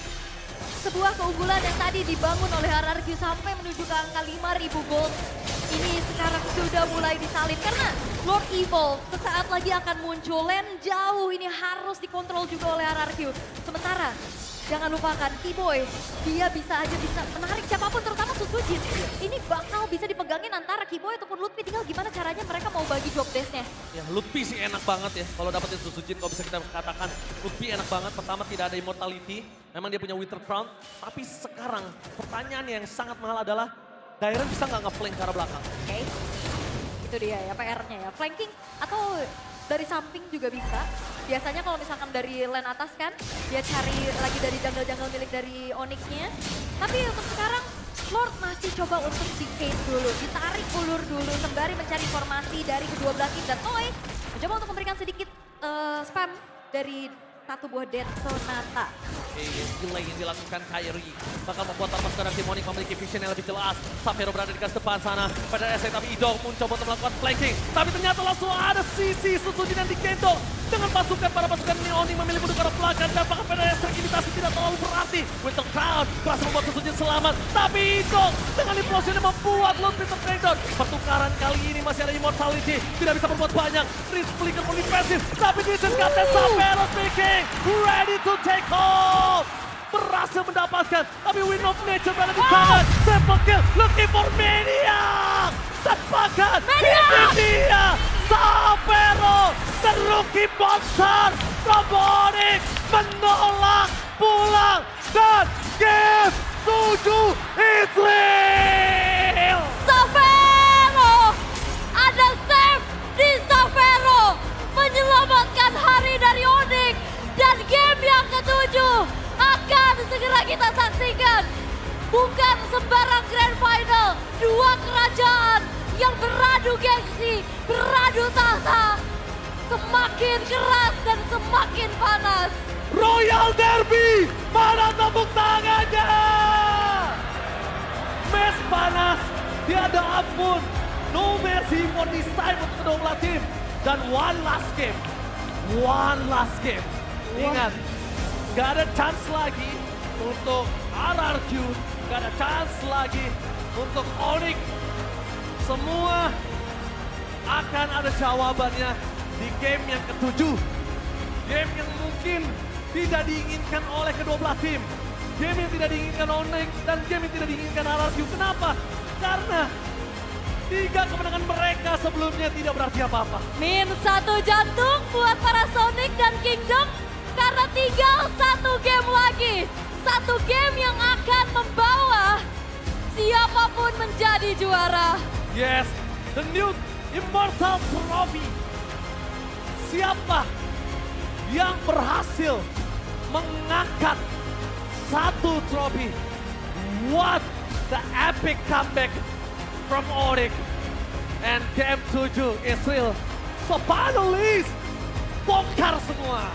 Speaker 7: Sebuah keunggulan yang tadi dibangun oleh RRQ sampai menuju ke angka 5.000 gold. Ini sekarang sudah mulai disalin karena Lord Evil sesaat lagi akan muncul. Lane jauh ini harus dikontrol juga oleh RRQ. Sementara jangan lupakan Keyboy, dia bisa menarik siapapun terutama Susujin. Ini bakal bisa dipegangin antara Keyboy ataupun Lutfi, tinggal gimana caranya mereka mau bagi job desk-nya.
Speaker 6: Ya, Lutfi sih enak banget ya kalau dapetin Susujin, kalau bisa kita katakan Lutfi enak banget. Pertama tidak ada immortality, memang dia punya Wither Crown. Tapi sekarang pertanyaan yang sangat mahal adalah Dairen bisa nggak nge-flank ke arah belakang?
Speaker 7: Oke, itu dia ya PR-nya ya. Flanking atau dari samping juga bisa. Biasanya kalau misalkan dari lane atas kan, dia cari lagi dari jungle-jungle milik dari Onyx-nya. Tapi untuk sekarang, Lord masih coba untuk di-cage dulu, ditarik ulur dulu, sembari mencari informasi dari kedua belah tim. Dan Toy mencoba untuk memberikan sedikit spam dari satu buah Death Sonata.
Speaker 6: Delay yang dilakukan Kyrie bakal membuat para pasukan tim Onyx memiliki vision yang lebih jelas. Savero berada di garis depan sana. Pada SC tapi Idol mencoba untuk melakukan flanking. Tapi ternyata langsung ada sisi Susujin yang digendong. Dengan para pasukan Onyx memilih mundur ke arah belakang. Dan bahkan pada SC imitasi tidak terlalu berarti. Winter Crown berhasil membuat Susujin selamat. Tapi Idol dengan implosion yang membuat Lutfi tertredown. Pertukaran kali ini masih ada immortality. Tidak bisa berbuat banyak. Rince flicker pun defensif. Tapi di sisi kapten Savero speaking. Ready to take hold. Berhasil mendapatkan, tapi Wind of Nature berada di tangan. Triple kill, looking for Maniac. Tepakan, ini dia. Savero, the rookie monster from Onyx, menolak pulang. Dan game 7 is real.
Speaker 7: Savero! Ada save di Savero. Menyelamatkan hari dari Onyx. Dan game yang ke-7 akan segera kita saksikan. Bukan sembarang grand final. Dua kerajaan yang beradu gengsi, beradu tahta. Semakin keras dan semakin panas.
Speaker 6: Royal Derby, mana tepuk tangannya? Match panas, tiada ampun. No mercy for this time untuk kedua belah tim. Dan one last game. Ingat, gak ada chance lagi untuk RRQ, gak ada chance lagi untuk Onyx. Semua akan ada jawabannya di game yang ke-7. Game yang mungkin tidak diinginkan oleh kedua belah tim. Game yang tidak diinginkan Onyx dan game yang tidak diinginkan RRQ. Kenapa? Karena 3 kemenangan mereka sebelumnya tidak berarti apa-apa.
Speaker 7: Min 1 jantung buat para Sonic dan Kingdom. Karena tinggal 1 game lagi. 1 game yang akan membawa siapapun menjadi juara.
Speaker 6: Yes, the new Immortal Trophy. Siapa yang berhasil mengangkat 1 trofi? What the epic comeback from Onyx. And game 7 is real. So finally, bongkar semua.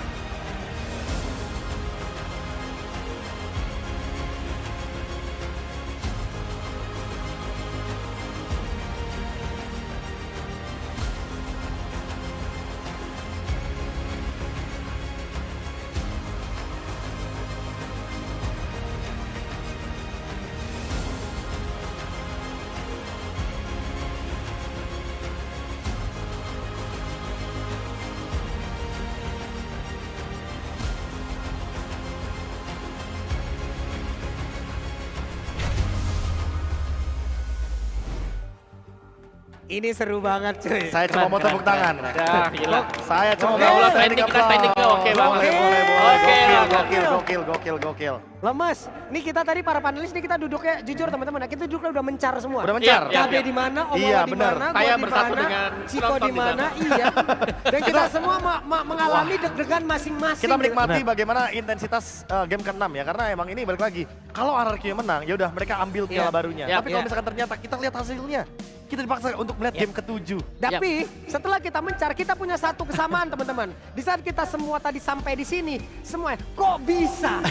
Speaker 4: Ini seru banget cuy.
Speaker 1: Saya cuma mau tepuk tangan.
Speaker 3: Ya, gila.
Speaker 1: Saya cuma
Speaker 3: Oke,
Speaker 1: mau
Speaker 3: standing kita, standing kita oke banget.
Speaker 1: Boleh.
Speaker 3: Oke,
Speaker 1: Gokil.
Speaker 4: Lemes. Nih kita tadi para panelis nih kita duduknya jujur teman-teman, kita duduknya udah mencar semua.
Speaker 1: Udah mencar.
Speaker 3: Iya,
Speaker 4: Gabe di mana, Omola
Speaker 1: Iya,
Speaker 4: di
Speaker 1: benar.
Speaker 4: mana,
Speaker 3: Saya
Speaker 4: gua di
Speaker 3: bersatu
Speaker 4: mana,
Speaker 3: dengan
Speaker 4: Ciko
Speaker 3: penonton
Speaker 4: di
Speaker 3: di
Speaker 4: mana,
Speaker 3: sana.
Speaker 4: iya. Dan kita semua mengalami deg-degan masing-masing.
Speaker 1: Kita menikmati bagaimana intensitas game ke-6 ya, karena emang ini balik lagi. Kalau RRQ yang menang, ya udah mereka ambil piala barunya.
Speaker 3: Yap,
Speaker 1: Tapi kalau
Speaker 4: iya.
Speaker 1: misalkan ternyata kita lihat hasilnya, kita dipaksa untuk melihat game ke-7.
Speaker 4: Tapi setelah kita mencar, kita punya satu kesamaan teman-teman. Di saat kita semua tadi sampai di sini, semua kok bisa?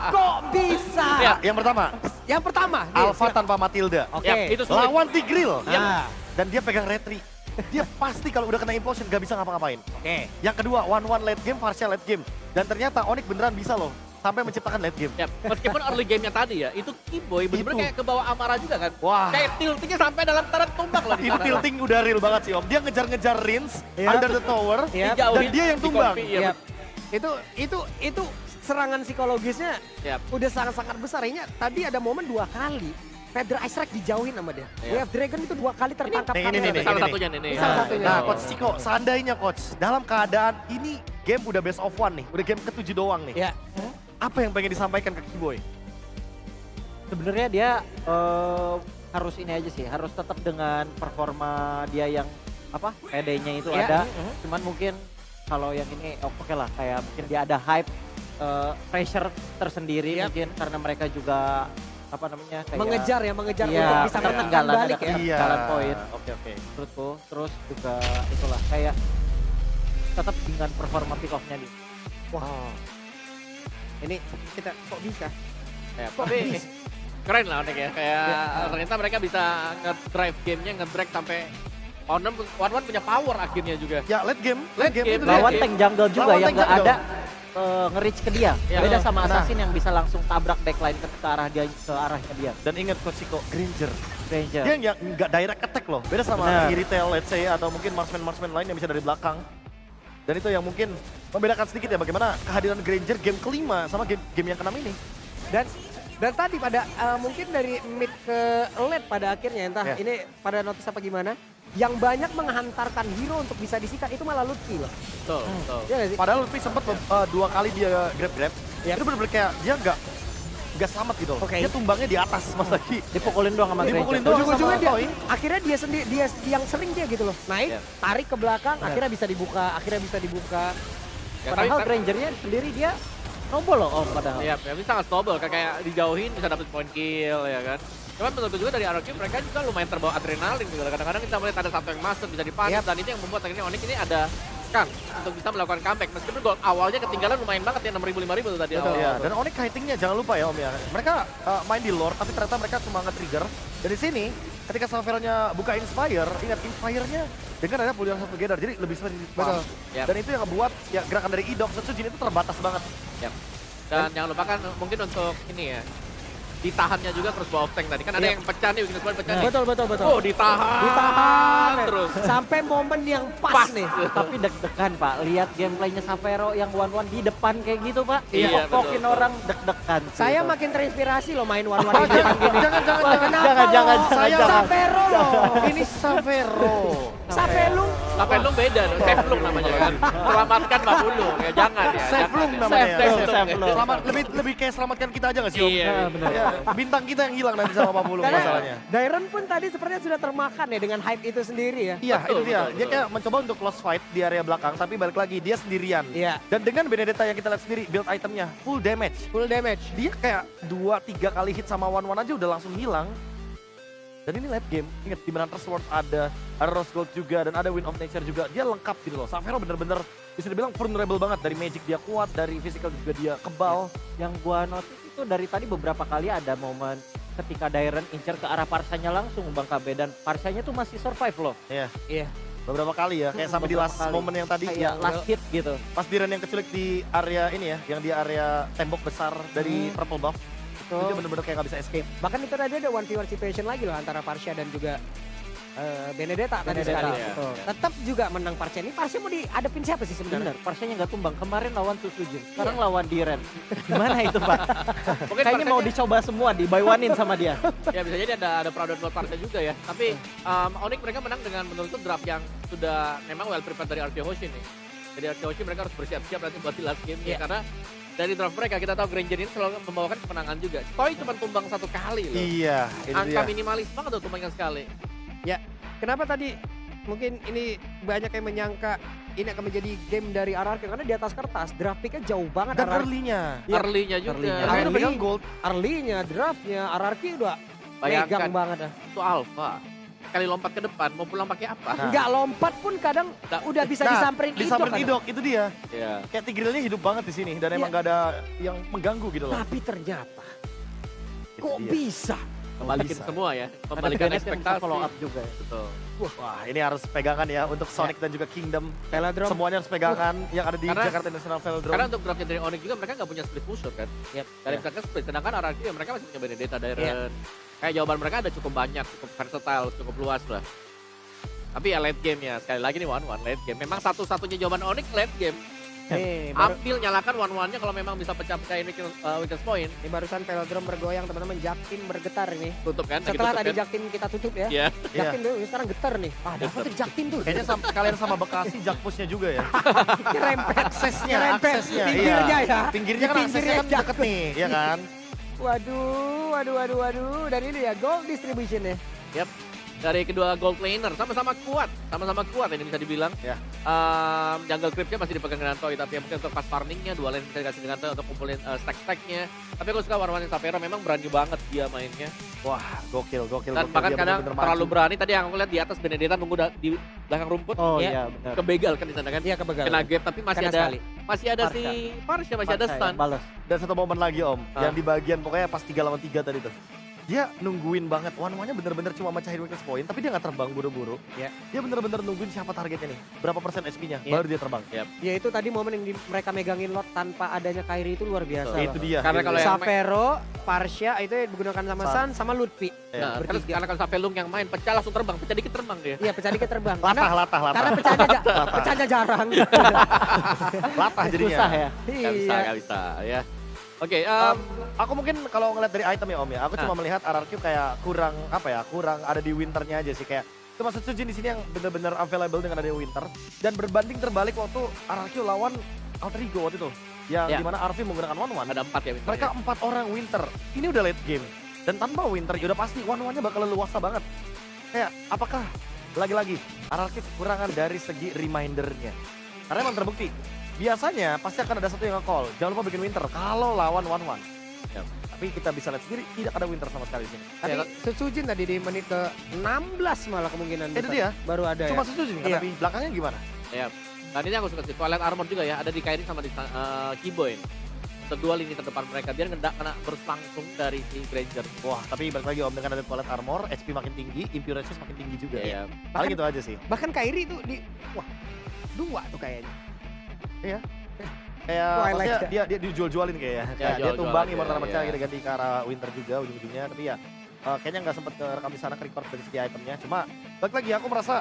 Speaker 4: Kok bisa?
Speaker 3: Ya.
Speaker 1: Yang pertama,
Speaker 4: Yang pertama, nih,
Speaker 1: Alpha
Speaker 4: silakan.
Speaker 1: tanpa Matilda.
Speaker 4: Oke.
Speaker 3: Ya, itu sulit.
Speaker 1: Lawan Tigreal.
Speaker 4: Nah,
Speaker 1: Dan dia pegang retri. Dia pasti kalau udah kena implosion gak bisa ngapa-ngapain.
Speaker 4: oke.
Speaker 1: Yang kedua, 1-1 late game, partial late game. Dan ternyata Onyx beneran bisa loh, sampai menciptakan late game.
Speaker 3: Ya, meskipun early game-nya tadi ya, itu Keyboy bener-bener
Speaker 1: Itu.
Speaker 3: kayak ke bawah Amara juga kan.
Speaker 1: Wah.
Speaker 3: Kayak tiltingnya sampai dalam taran tumbang loh di
Speaker 1: Itu
Speaker 3: sana.
Speaker 1: tilting udah real banget sih Om. Dia ngejar-ngejar Rins
Speaker 4: Iya.
Speaker 1: under the tower,
Speaker 4: Iya.
Speaker 1: dan
Speaker 3: Dijauhin,
Speaker 1: dia yang tumbang.
Speaker 3: dikonfi, iya,
Speaker 4: Yap. Itu serangan psikologisnya
Speaker 3: Yap.
Speaker 4: udah sangat-sangat besar. Ini tadi ada momen 2 kali. Fedra Ice Strike dijauhin sama dia.
Speaker 3: Iya.
Speaker 4: Wave Dragon itu 2 kali tertangkap
Speaker 1: Nih,
Speaker 4: kamera.
Speaker 1: ini,
Speaker 3: Salah
Speaker 1: ini.
Speaker 3: satunya nih.
Speaker 4: Salah satunya.
Speaker 1: Nah, Coach Ciko, seandainya Coach, dalam keadaan ini game udah best of 1 nih, udah game ke-7 doang nih.
Speaker 4: Ya.
Speaker 1: Apa yang pengen disampaikan ke Keyboy?
Speaker 2: Sebenarnya dia harus ini aja sih, harus tetap dengan performa dia yang apa PD-nya itu
Speaker 4: Iya.
Speaker 2: ada. Cuman mungkin kalau yang ini oke lah, kayak mungkin dia ada hype, pressure tersendiri
Speaker 4: Iya.
Speaker 2: mungkin karena mereka juga apa namanya kayak
Speaker 4: Mengejar untuk
Speaker 2: iya,
Speaker 4: bisa menekan
Speaker 2: ketinggalan,
Speaker 4: balik
Speaker 2: ada
Speaker 4: ya.
Speaker 2: ketinggalan poin
Speaker 1: Oke.
Speaker 2: menurutku. Terus juga itulah kayak tetap dengan performa pick off-nya dia.
Speaker 4: Wah. Ini kita kok bisa?
Speaker 3: Ya, tapi keren lah Onyx ya. Kayak ternyata mereka bisa nge-drive game-nya, nge-drag sampai One punya power akhirnya juga.
Speaker 1: Ya, late game
Speaker 3: Late game,
Speaker 1: itu
Speaker 2: Lawan
Speaker 1: dia.
Speaker 2: tank jungle juga
Speaker 1: Lawan
Speaker 2: yang
Speaker 1: tank
Speaker 2: nggak
Speaker 1: jungle.
Speaker 2: ada nge-reach ke dia.
Speaker 3: Iya.
Speaker 2: Beda sama
Speaker 1: Nah.
Speaker 2: Assassin yang bisa langsung tabrak backline ke arah dia, ke arahnya dia.
Speaker 1: Dan ingat Coach Ciko, Granger.
Speaker 2: Ranger.
Speaker 1: Dia nggak direct attack loh. Beda sama
Speaker 2: Benar.
Speaker 1: Iritail, let's say, atau mungkin marksman lain yang bisa dari belakang. Dan itu yang mungkin membedakan sedikit ya bagaimana kehadiran Granger game kelima sama game yang keenam ini.
Speaker 4: Dan tadi pada mungkin dari mid ke late pada akhirnya entah
Speaker 1: Ya.
Speaker 4: ini pada notice apa gimana, yang banyak menghantarkan hero untuk bisa disikat itu malah Lutfi loh.
Speaker 3: Betul, betul.
Speaker 4: Iya nggak sih?
Speaker 1: Padahal Lutfi sempat 2 kali dia grab.
Speaker 4: Yap.
Speaker 1: Itu bener-bener kayak dia nggak selamat gitu loh.
Speaker 4: Oke.
Speaker 1: Dia tumbangnya di atas mas lagi.
Speaker 2: Dipukulin doang sama
Speaker 1: Dipukulin
Speaker 2: Granger.
Speaker 1: doang.
Speaker 4: Ujung-ujungnya
Speaker 1: sama
Speaker 4: dia,
Speaker 1: Toy.
Speaker 4: akhirnya dia sendiri, dia yang sering dia gitu loh. Naik,
Speaker 3: Iya.
Speaker 4: tarik ke belakang, akhirnya bisa dibuka,
Speaker 3: Ya,
Speaker 2: Padahal
Speaker 3: tapi-
Speaker 2: Grangernya sendiri dia noble loh om padahal.
Speaker 3: Iya, ya, bisa sangat stable, kayak dijauhin bisa dapet point kill ya kan. Cuman menurutku juga dari RRQ mereka juga lumayan terbawa adrenalin gitu. Kadang-kadang kita melihat ada satu yang masuk bisa dipanis
Speaker 4: Yap.
Speaker 3: dan itu yang membuat akhirnya Onyx ini ada Kang untuk bisa melakukan comeback. Meskipun gol awalnya ketinggalan lumayan banget ya 6.000-5.000 tuh tadi awal.
Speaker 1: Iya, dan Onyx kiting-nya jangan lupa ya Om ya. Mereka main di lore tapi ternyata mereka cuma nge-trigger. Dan di sini ketika Salvero-nya buka Inspire, ingat Inspire-nya dengan ada puluhan satu together jadi lebih sering
Speaker 4: Betul.
Speaker 3: Yap.
Speaker 1: Dan itu yang ngebuat ya gerakan dari Idok Setsujin itu terbatas banget.
Speaker 3: Yap. Dan jangan lupakan mungkin untuk ini ya, ditahannya juga terus bawa tank tadi. Kan ada yang pecah nih, bikin squad pecah nih.
Speaker 4: Betul.
Speaker 3: Oh, ditahan
Speaker 4: terus.
Speaker 3: terus.
Speaker 4: Sampai momen yang pas, nih.
Speaker 2: Tapi deg-degan Pak, lihat gameplaynya Savero yang one-one di depan kayak gitu Pak.
Speaker 3: Iya,
Speaker 2: Pokin
Speaker 3: betul.
Speaker 2: orang deg-degan. sih
Speaker 4: Saya
Speaker 2: itu.
Speaker 4: makin terinspirasi loh main one-one di depan gini.
Speaker 1: Jangan.
Speaker 4: Kenapa
Speaker 2: jangan,
Speaker 4: loh?
Speaker 2: jangan,
Speaker 4: Saya
Speaker 2: jangan.
Speaker 4: Savero loh.
Speaker 1: Ini Savero.
Speaker 4: Savelung.
Speaker 3: Sampai lu beda dong, Savelung namanya kan. Selamatkan Mbak Bulu. Ya jangan ya.
Speaker 1: Savelung
Speaker 3: jangan ya.
Speaker 1: namanya.
Speaker 3: Savelung.
Speaker 1: Selamat lebih kayak selamatkan kita aja nggak sih Om?
Speaker 3: Iya,
Speaker 2: benar.
Speaker 1: Ya, bintang kita yang hilang nanti sama Pak Pulung
Speaker 4: Karena
Speaker 1: masalahnya.
Speaker 4: Dairon pun tadi sepertinya sudah termakan ya dengan hype itu sendiri ya.
Speaker 1: Iya,
Speaker 3: Betul,
Speaker 1: itu dia.
Speaker 3: betul,
Speaker 1: Dia
Speaker 3: betul.
Speaker 1: kayak mencoba untuk close fight di area belakang, tapi balik lagi dia sendirian.
Speaker 4: Iya.
Speaker 1: Dan dengan Benedetta yang kita lihat sendiri, build itemnya full damage.
Speaker 4: Full damage.
Speaker 1: Dia kayak 2-3 kali hit sama one-one aja udah langsung hilang. Dan ini late game, ingat di mana Sword ada Rose Gold juga, dan ada Wind of Nature juga. Dia lengkap gitu loh. Savero bener-bener bisa dibilang vulnerable banget. Dari magic dia kuat, dari physical juga dia kebal.
Speaker 2: Yang gua notice itu dari tadi beberapa kali ada momen ketika Dairon incer ke arah Parsanya langsung Bang KB dan Parsanya tuh masih survive loh.
Speaker 1: Iya,
Speaker 4: Iya.
Speaker 1: beberapa kali ya. Kayak sampai di
Speaker 2: Beberapa
Speaker 1: last
Speaker 2: kali.
Speaker 1: momen yang tadi.
Speaker 2: Kayak
Speaker 1: Yang
Speaker 2: last hit gitu.
Speaker 1: pas Diren yang keculik di area ini ya, yang di area tembok besar dari Purple Buff. Itu dia bener-bener kayak gak bisa escape.
Speaker 4: Bahkan itu tadi ada 1v1 situation lagi loh antara Parsha dan juga Benedetta tadi
Speaker 2: Benedetta,
Speaker 4: sekali.
Speaker 3: ya.
Speaker 4: Betul. Tetap juga menang Parsha. Ini Parsha mau dihadapin siapa sih sebenarnya?
Speaker 2: Bener, Parsanya nggak tumbang. Kemarin lawan Susujin, sekarang lawan Diren. Gimana itu Pak?
Speaker 3: Mungkin
Speaker 2: Kayaknya mau
Speaker 3: Parsanya-
Speaker 2: dicoba semua, di buy one-in sama dia.
Speaker 3: Ya bisa jadi ada Proud World Party juga ya. Tapi Onyx mereka menang dengan menurutku draft yang sudah memang well prepared dari RQ Hoshin nih. Jadi RQ Hoshin mereka harus bersiap-siap nanti buat di last game
Speaker 4: Iya.
Speaker 3: karena dari draft mereka kita tahu Granger ini selalu membawakan kemenangan juga. Koi cuma tumbang 1 kali loh.
Speaker 1: Iya, itu
Speaker 3: Angka
Speaker 1: dia.
Speaker 3: minimalis banget tuh tumbangnya sekali.
Speaker 4: Ya, kenapa tadi mungkin ini banyak yang menyangka ini akan menjadi game dari RRQ karena di atas kertas draft picknya jauh banget.
Speaker 1: Dan
Speaker 4: RRQ.
Speaker 1: early-nya.
Speaker 4: Iya.
Speaker 3: Early-nya juga.
Speaker 2: Early-nya.
Speaker 1: Early udah pegang gold.
Speaker 4: Early-nya, draftnya, RRQ udah
Speaker 3: Bayangkan.
Speaker 4: megang banget.
Speaker 3: Itu alpha. Kali lompat ke depan mau pulang pakai apa?
Speaker 1: Nah.
Speaker 4: Nggak lompat pun kadang udah bisa disamperin
Speaker 1: disamperin
Speaker 4: Idok.
Speaker 1: Idok, itu dia.
Speaker 3: Iya.
Speaker 1: Kayak Tigrealnya hidup banget di sini dan emang
Speaker 4: Iya.
Speaker 1: gak ada yang mengganggu gitu loh.
Speaker 4: Tapi ternyata
Speaker 1: Itu
Speaker 4: kok
Speaker 1: dia.
Speaker 4: bisa?
Speaker 3: Kembalikan
Speaker 1: Bisa.
Speaker 3: semua ya.
Speaker 2: Ada
Speaker 3: Kembalikan
Speaker 2: Bennett yang bisa
Speaker 3: ekspektasi.
Speaker 2: follow up juga ya.
Speaker 3: Betul.
Speaker 1: Wah, ini harus pegangan ya untuk Sonic dan juga Kingdom.
Speaker 4: Velodrome.
Speaker 1: Semuanya harus pegangan yang ada di
Speaker 3: Karena-
Speaker 1: Jakarta International Velodrome.
Speaker 3: Karena untuk draftnya dari Onyx juga mereka nggak punya split pusher kan.
Speaker 2: Yep.
Speaker 3: Dari
Speaker 1: Iya.
Speaker 3: mereka split. Sedangkan RRQ ya mereka masih punya Benedetta, Dairon. Kayak jawaban mereka ada cukup banyak, cukup versatile, cukup luas lah. Tapi ya late game ya. Sekali lagi nih 1-1 late game. Memang satu-satunya jawaban Onyx late game.
Speaker 4: Nih, baru,
Speaker 3: Ambil nyalakan 1-1-nya kalau memang bisa pecah-pecahin weakness point.
Speaker 4: ini barusan Velodrome bergoyang teman-teman, Jaktim bergetar ini.
Speaker 3: Tutup kan. lagi
Speaker 4: Setelah
Speaker 3: tutup
Speaker 4: tadi
Speaker 3: kan.
Speaker 4: Jaktim kita tutup ya.
Speaker 3: Iya.
Speaker 4: Jaktim dulu, sekarang getar nih. Ah, dapat tuh Jaktim tuh.
Speaker 1: Kayaknya kalian sama Bekasi Jakpusnya juga ya.
Speaker 4: Nyerempet.
Speaker 1: Aksesnya,
Speaker 4: Nyerempet.
Speaker 1: aksesnya.
Speaker 4: Pinggirnya
Speaker 1: iya.
Speaker 4: ya.
Speaker 1: Pinggirnya kan
Speaker 4: Di
Speaker 1: aksesnya kan
Speaker 4: pinggirnya
Speaker 1: deket nih, ya kan?
Speaker 4: Waduh. Dan ini ya gold distribution ya.
Speaker 3: Yap. Dari kedua gold laner sama-sama kuat ini bisa dibilang.
Speaker 1: Ya.
Speaker 3: Jungle creepnya masih dipegang dengan Toy, tapi mungkin untuk fast farmingnya dua lane bisa dikasih dengan Toy untuk kumpulin stack-stacknya. Tapi aku suka warna Sapphire memang berani banget dia mainnya.
Speaker 1: Wah, gokil.
Speaker 3: Dan bahkan
Speaker 1: Dia
Speaker 3: kadang
Speaker 1: bener-bener
Speaker 3: terlalu
Speaker 1: maju.
Speaker 3: berani. Tadi yang aku lihat di atas Benedetta nunggu di belakang rumput.
Speaker 2: Oh
Speaker 3: ya,
Speaker 2: iya benar.
Speaker 3: kebegal kan di sana kan.
Speaker 4: Iya kebegal.
Speaker 3: Kena gap tapi masih
Speaker 4: Kena
Speaker 3: ada
Speaker 4: sekali.
Speaker 3: masih ada
Speaker 2: Parsha.
Speaker 3: si Parsha, masih ada
Speaker 2: Parsha
Speaker 3: stun.
Speaker 2: yang balas.
Speaker 1: Dan satu momen lagi Om,
Speaker 3: Ah.
Speaker 1: yang di bagian pokoknya pas 3 lawan 3 tadi tuh. Dia nungguin banget, one-one-nya bener-bener cuma mecahin weakness point, tapi dia nggak terbang buru-buru.
Speaker 4: Ya.
Speaker 1: Dia bener-bener nungguin siapa targetnya nih, berapa persen SP-nya,
Speaker 4: Ya.
Speaker 1: baru dia terbang.
Speaker 4: Ya itu tadi momen yang mereka megangin lot tanpa adanya Kairi itu luar biasa.
Speaker 3: Betul.
Speaker 1: Itu dia.
Speaker 3: Karena
Speaker 1: itu
Speaker 3: kalau
Speaker 1: dia.
Speaker 3: yang
Speaker 4: Sapphire, Parsha itu yang digunakan sama San sama Lutfi.
Speaker 1: Ya.
Speaker 3: Nah, karena kalau sampai Lung yang main pecah langsung terbang, pecah dikit terbang dia.
Speaker 4: Iya pecah dikit terbang.
Speaker 1: Latah.
Speaker 4: Karena pecahnya jarang.
Speaker 1: Latah jadinya.
Speaker 2: Susah ya.
Speaker 3: Gak bisa ya. Oke,
Speaker 1: Aku mungkin kalau ngeliat dari item ya Om ya, aku cuma melihat RRQ kayak kurang ada di winternya aja sih, kayak cuma Setsujin di sini yang bener-bener available dengan adanya winter, dan berbanding terbalik waktu RRQ lawan Alter Ego waktu itu, yang
Speaker 3: Ya.
Speaker 1: dimana Arvi menggunakan one-one.
Speaker 3: ada 4 ya.
Speaker 1: Mereka 4 orang winter, ini udah late game, dan tanpa winter ya udah pasti one-one-nya bakal leluasa banget. Kayak apakah lagi-lagi RRQ kekurangan dari segi remindernya, karena emang terbukti biasanya pasti akan ada satu yang nge-call, jangan lupa bikin winter kalau lawan one-one.
Speaker 3: Ya.
Speaker 1: Tapi kita bisa lihat sendiri tidak ada winter sama sekali di sini.
Speaker 4: Tapi Setsujin tadi di menit ke 16 malah kemungkinan.
Speaker 1: Itu
Speaker 4: besar.
Speaker 1: dia.
Speaker 4: Baru ada
Speaker 1: Cuma
Speaker 4: ya.
Speaker 1: Setsujin kan,
Speaker 4: Iya.
Speaker 1: tapi belakangnya gimana?
Speaker 3: Ya. Dan ini aku suka sih, Twilight Armor juga ya, ada di Kairi sama di Keyboy. Untuk dua lini terdepan mereka, biar nggak kena burst langsung dari si Granger.
Speaker 1: Wah, tapi balik lagi Om, dengan ada toilet armor, HP makin tinggi, Impure Resist makin tinggi juga.
Speaker 3: Ya.
Speaker 1: Paling gitu aja sih.
Speaker 4: Bahkan Kairi itu di wah 2 tuh kayaknya.
Speaker 1: Kayak
Speaker 4: Twilight
Speaker 1: maksudnya dia dijual-jualin kayaknya.
Speaker 3: Ya,
Speaker 1: Kayak dia
Speaker 3: jual-jualan,
Speaker 1: tumbang,
Speaker 3: ya,
Speaker 1: ibaratnya pecah
Speaker 3: ya.
Speaker 1: gitu ganti ke arah winter juga ujung-ujungnya. Tapi ya kayaknya nggak sempet kerekam di sana, ke-record dari segi itemnya. Cuma balik lagi aku merasa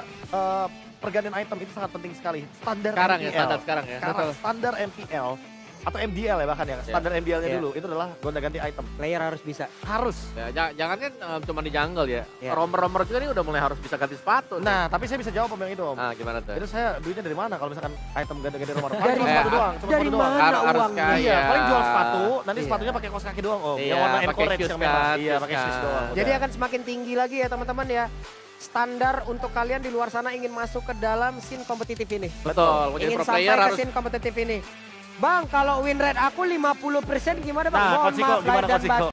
Speaker 1: pergantian item itu sangat penting sekali. Standar
Speaker 3: Sekarang ya,
Speaker 1: MPL.
Speaker 3: standar sekarang ya.
Speaker 1: Sekarang standar MPL atau MDL ya bahkan ya. Standar MDL-nya
Speaker 4: Iya.
Speaker 1: dulu itu adalah gonta-ganti item.
Speaker 4: Player harus bisa.
Speaker 1: Harus.
Speaker 3: Ya, jangan kan cuma di jungle ya.
Speaker 4: Ya.
Speaker 3: Romer-romer juga nih udah mulai harus bisa ganti sepatu. nih.
Speaker 1: Nah, tapi saya bisa jawab Om yang itu Om.
Speaker 3: Ah, gimana tuh?
Speaker 1: Itu saya duitnya dari mana kalau misalkan item ganti-ganti nomor?
Speaker 4: Dari-
Speaker 1: Paling cuma sepatu doang, cuma
Speaker 4: dari
Speaker 1: sepatu doang.
Speaker 4: mana
Speaker 3: Harus
Speaker 4: uangnya?
Speaker 3: kaya.
Speaker 1: Iya, paling jual sepatu, nanti
Speaker 4: Iya.
Speaker 1: sepatunya pakai kaos kaki doang Om.
Speaker 3: Iya,
Speaker 1: Yang warna
Speaker 3: pakai
Speaker 1: encourage
Speaker 3: shoes
Speaker 1: yang merah.
Speaker 3: kan,
Speaker 1: Iya,
Speaker 3: shoes
Speaker 1: pakai shoes
Speaker 3: kan.
Speaker 1: doang.
Speaker 4: Jadi
Speaker 1: udah.
Speaker 4: akan semakin tinggi lagi ya teman-teman ya. Standar untuk kalian di luar sana ingin masuk ke dalam scene kompetitif ini.
Speaker 3: Betul, menjadi
Speaker 4: Ingin
Speaker 3: pro
Speaker 4: sampai
Speaker 3: player
Speaker 4: ke
Speaker 3: harus
Speaker 4: scene kompetitif ini. Bang, kalau win rate aku 50% gimana Bang?
Speaker 1: Nah,
Speaker 4: Mohon
Speaker 1: Coach Iko,
Speaker 4: maaf
Speaker 1: gimana
Speaker 4: lahir dan
Speaker 1: Coach Iko?
Speaker 4: batin.